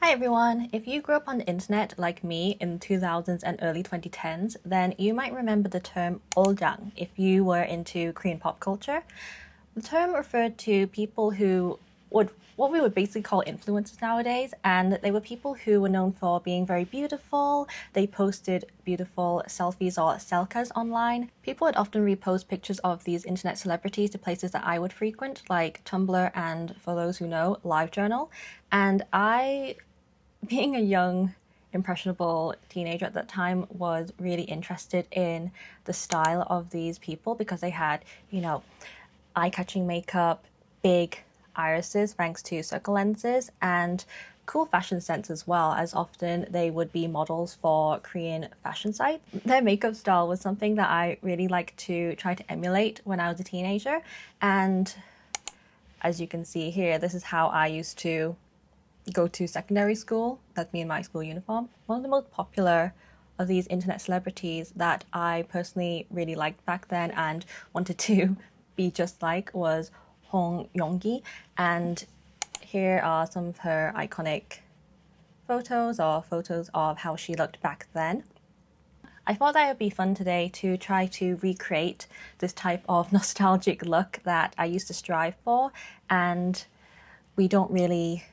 Hi everyone! If you grew up on the internet like me in the 2000s and early 2010s, then you might remember the term ulzzang if you were into Korean pop culture. The term referred to people who what we would basically call influencers nowadays, and they were people who were known for being very beautiful. They posted beautiful selfies or selfies online. People would often repost pictures of these internet celebrities to places that I would frequent, like Tumblr and, for those who know, LiveJournal. And being a young, impressionable teenager at that time, was really interested in the style of these people because they had, eye-catching makeup, big irises thanks to circle lenses, and cool fashion sense as well, as often they would be models for Korean fashion sites. Their makeup style was something that I really liked to try to emulate when I was a teenager, and as you can see here, this is how I used to go to secondary school. That's me in my school uniform. One of the most popular of these internet celebrities that I personally really liked back then and wanted to be just like was Hong Yonggi, and here are some of her iconic photos of how she looked back then. I thought that it would be fun today to try to recreate this type of nostalgic look that I used to strive for, and we don't really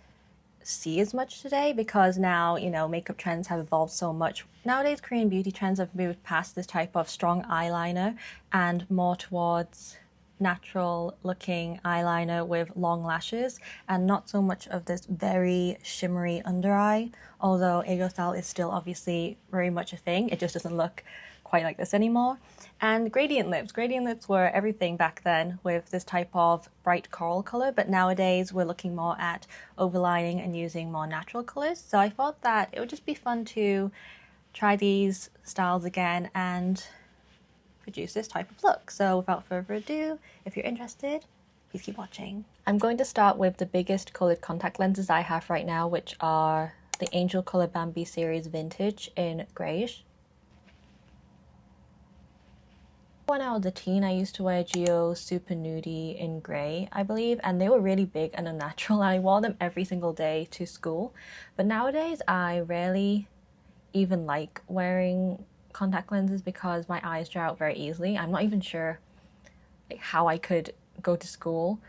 see as much today because now, makeup trends have evolved so much. Nowadays, Korean beauty trends have moved past this type of strong eyeliner and more towards natural looking eyeliner with long lashes and not so much of this very shimmery under eye, although aerial style is still obviously very much a thing. It just doesn't look quite like this anymore. And gradient lips. Gradient lips were everything back then with this type of bright coral color, but nowadays we're looking more at overlining and using more natural colors. So I thought that it would just be fun to try these styles again and produce this type of look. So without further ado, if you're interested, please keep watching. I'm going to start with the biggest colored contact lenses I have right now, which are the Angel Color Bambi series Vintage in grayish. When I was a teen, I used to wear Geo Super Nudie in grey, I believe, and they were really big and unnatural. I wore them every single day to school, but nowadays I rarely even like wearing contact lenses because my eyes dry out very easily. I'm not even sure how I could go to school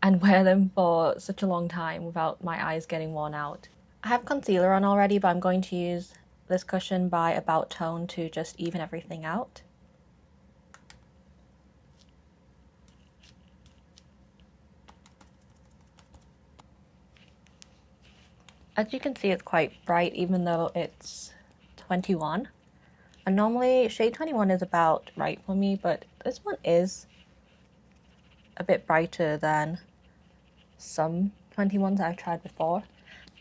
and wear them for such a long time without my eyes getting worn out. I have concealer on already, but I'm going to use this cushion by About Tone to just even everything out. As you can see, it's quite bright even though it's 21. And normally shade 21 is about right for me, but this one is a bit brighter than some 21s I've tried before.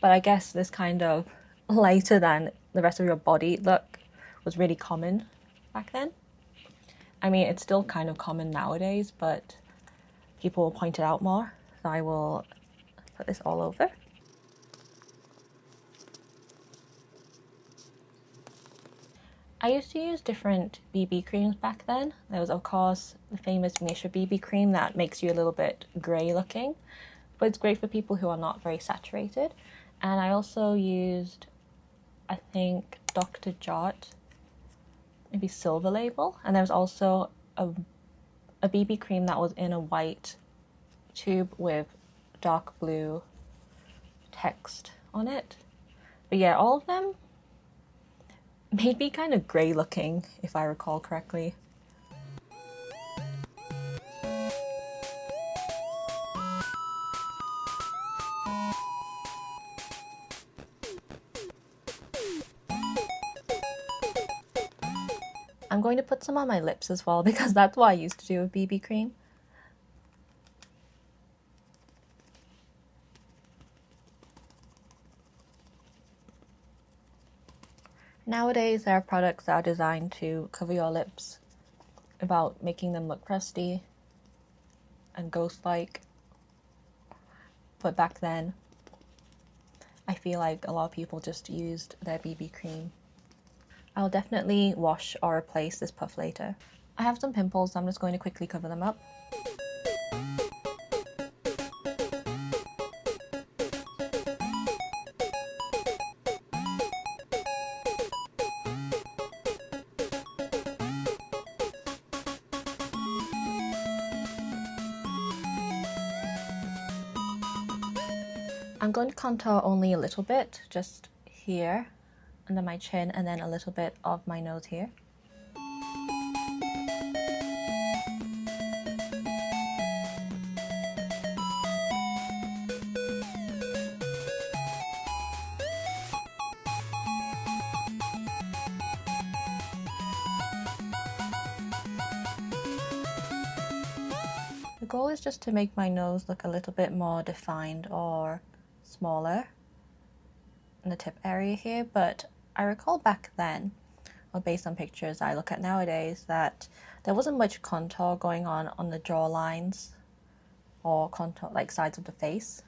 But I guess this kind of lighter than the rest of your body look was really common back then. I mean, it's still kind of common nowadays, but people will point it out more. So I will put this all over. I used to use different BB creams back then. There was, of course, the famous Misha BB cream that makes you a little bit grey looking, but it's great for people who are not very saturated. And I also used, I think, Dr. Jot, maybe Silver Label, and there was also a BB cream that was in a white tube with dark blue text on it. But yeah, all of them made me kind of grey looking, if I recall correctly. I'm going to put some on my lips as well because that's what I used to do with BB cream. Nowadays, there are products that are designed to cover your lips without making them look crusty and ghost-like. But back then, I feel like a lot of people just used their BB cream. I'll definitely wash or replace this puff later. I have some pimples, so I'm just going to quickly cover them up. I'm going to contour only a little bit, just here under my chin, and then a little bit of my nose here. The goal is just to make my nose look a little bit more defined or smaller in the tip area here, but I recall back then, or based on pictures I look at nowadays, that there wasn't much contour going on the jaw lines or contour like sides of the face.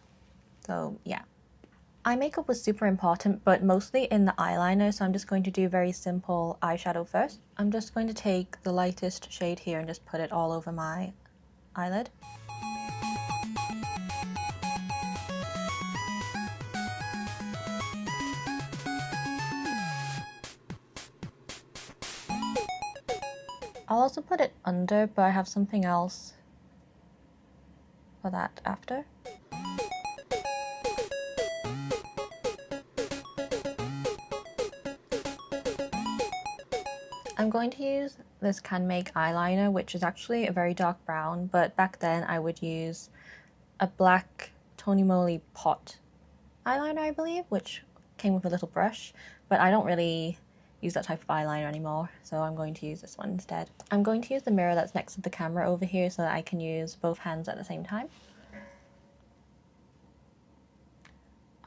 So yeah. Eye makeup was super important, but mostly in the eyeliner, so I'm just going to do very simple eyeshadow first. I'm just going to take the lightest shade here and just put it all over my eyelid. I'll also put it under, but I have something else for that after. I'm going to use this canmake eyeliner, which is actually a very dark brown, but back then I would use a black Tony Moly pot eyeliner, I believe, which came with a little brush, but I don't really use that type of eyeliner anymore, so I'm going to use this one instead. I'm going to use the mirror that's next to the camera over here so that I can use both hands at the same time.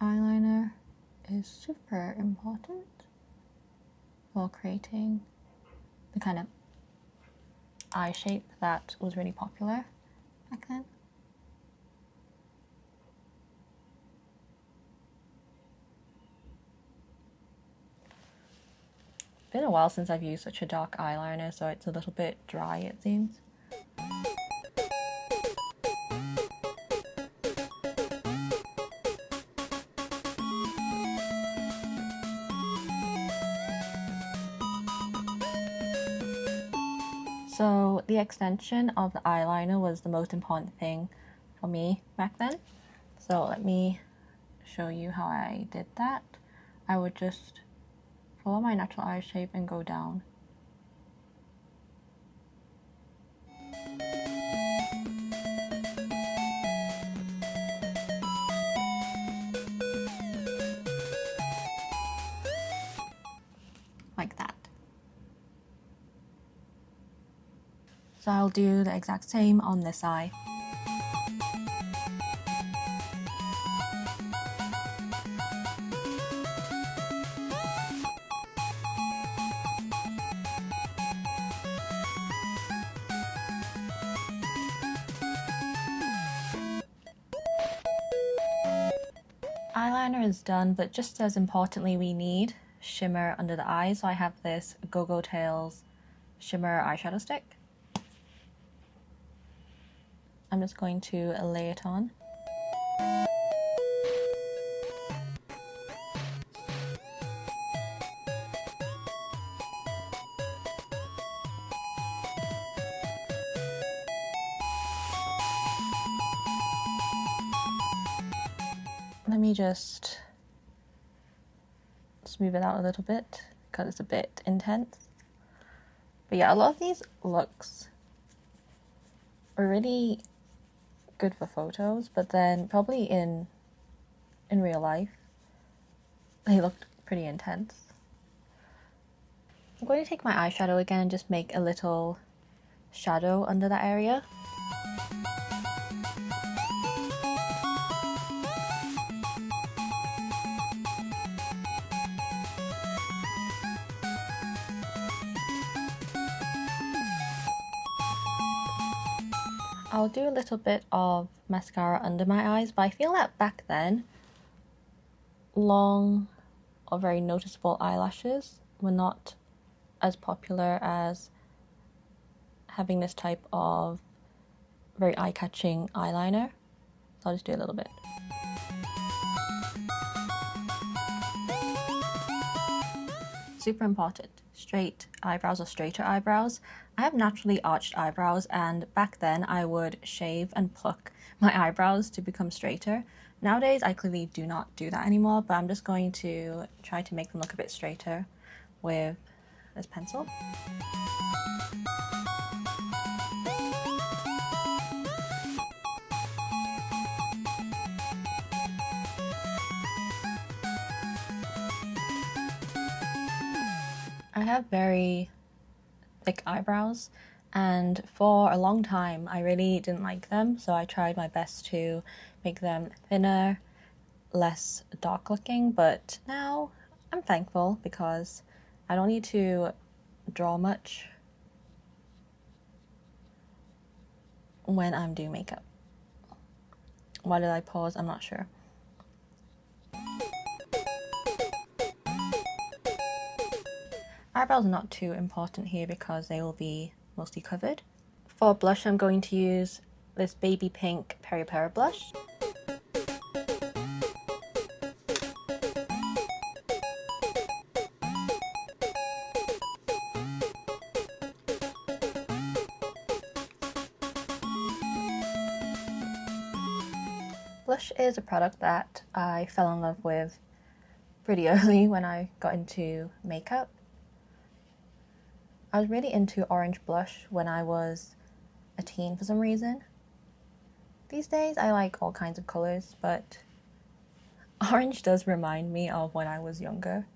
Eyeliner is super important for creating the kind of eye shape that was really popular back then. It's been a while since I've used such a dark eyeliner, so it's a little bit dry, it seems. So the extension of the eyeliner was the most important thing for me back then. So let me show you how I did that. I would just follow my natural eye shape and go down. Like that. So I'll do the exact same on this eye. Eyeliner is done, but just as importantly we need shimmer under the eyes. So I have this gogotales shimmer eyeshadow stick. I'm just going to lay it on. Let me just smooth it out a little bit because it's a bit intense. But yeah, a lot of these looks are really good for photos, but then probably in real life they looked pretty intense. I'm going to take my eyeshadow again and just make a little shadow under that area. I'll do a little bit of mascara under my eyes, but I feel that back then, long or very noticeable eyelashes were not as popular as having this type of very eye-catching eyeliner. So I'll just do a little bit. Super important. straight eyebrows or straighter eyebrows. I have naturally arched eyebrows, and back then I would shave and pluck my eyebrows to become straighter. Nowadays I clearly do not do that anymore, but I'm just going to try to make them look a bit straighter with this pencil. I have very thick eyebrows, and for a long time I really didn't like them, so I tried my best to make them thinner, less dark looking, but now I'm thankful because I don't need to draw much when I'm doing makeup. Why did I pause? I'm not sure. Eyebrows are not too important here because they will be mostly covered. For blush, I'm going to use this baby pink peripera blush. Blush is a product that I fell in love with pretty early when I got into makeup. I was really into orange blush when I was a teen for some reason. These days I like all kinds of colours, but orange does remind me of when I was younger.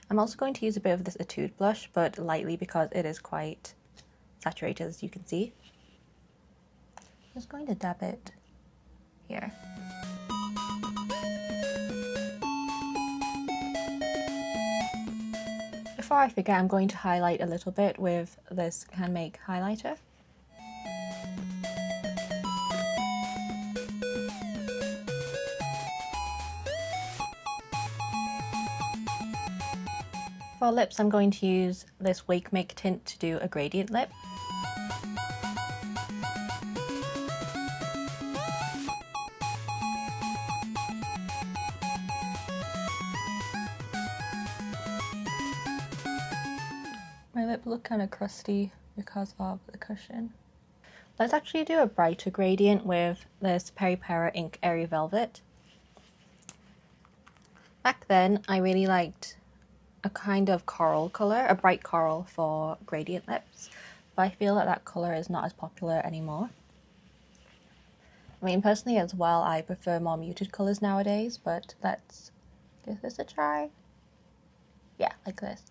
I'm also going to use a bit of this Etude blush, but lightly because it is quite saturated, as you can see. I'm just going to dab it here. Before I forget, I'm going to highlight a little bit with this canmake highlighter. For lips, I'm going to use this Wake Make tint to do a gradient lip. My lip look kind of crusty because of the cushion. Let's actually do a brighter gradient with this Peripera Ink Airy Velvet. Back then, I really liked a kind of coral colour, a bright coral for gradient lips, but I feel that that colour is not as popular anymore. I mean, personally as well, I prefer more muted colours nowadays, but let's give this a try. Yeah, like this.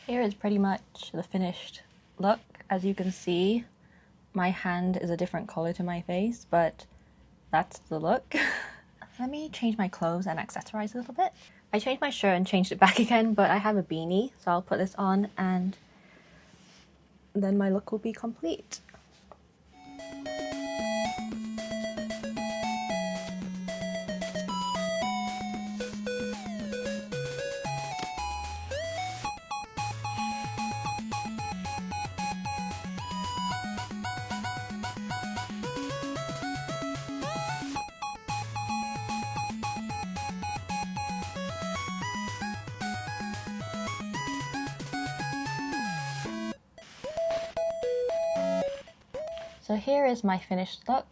Here is pretty much the finished look. As you can see, my hand is a different colour to my face, but that's the look. Let me change my clothes and accessorize a little bit. I changed my shirt and changed it back again, but I have a beanie, so I'll put this on and then my look will be complete. So here is my finished look.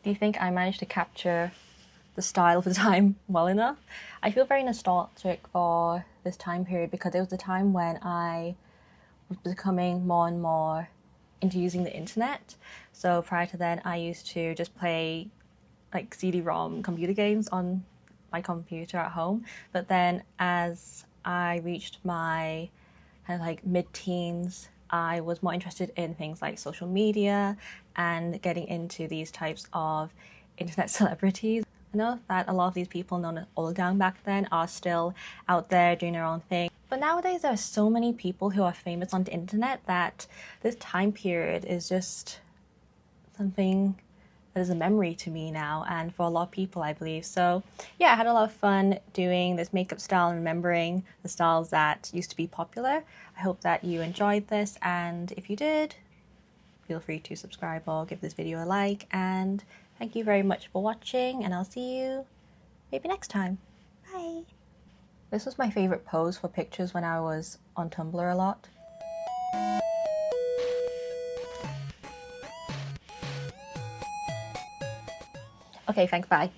Do you think I managed to capture the style of the time well enough? I feel very nostalgic for this time period because it was the time when I was becoming more and more into using the internet. So prior to then, I used to just play like CD-ROM computer games on my computer at home. But then as I reached my kind of like mid-teens, I was more interested in things like social media and getting into these types of internet celebrities. I know that a lot of these people known as ulzzang back then are still out there doing their own thing. But nowadays there are so many people who are famous on the internet that this time period is just something that is a memory to me now, and for a lot of people, I believe. So yeah, I had a lot of fun doing this makeup style and remembering the styles that used to be popular. I hope that you enjoyed this, and if you did, feel free to subscribe or give this video a like, and thank you very much for watching, and I'll see you maybe next time. Bye! This was my favorite pose for pictures when I was on Tumblr a lot. Okay, thanks, bye.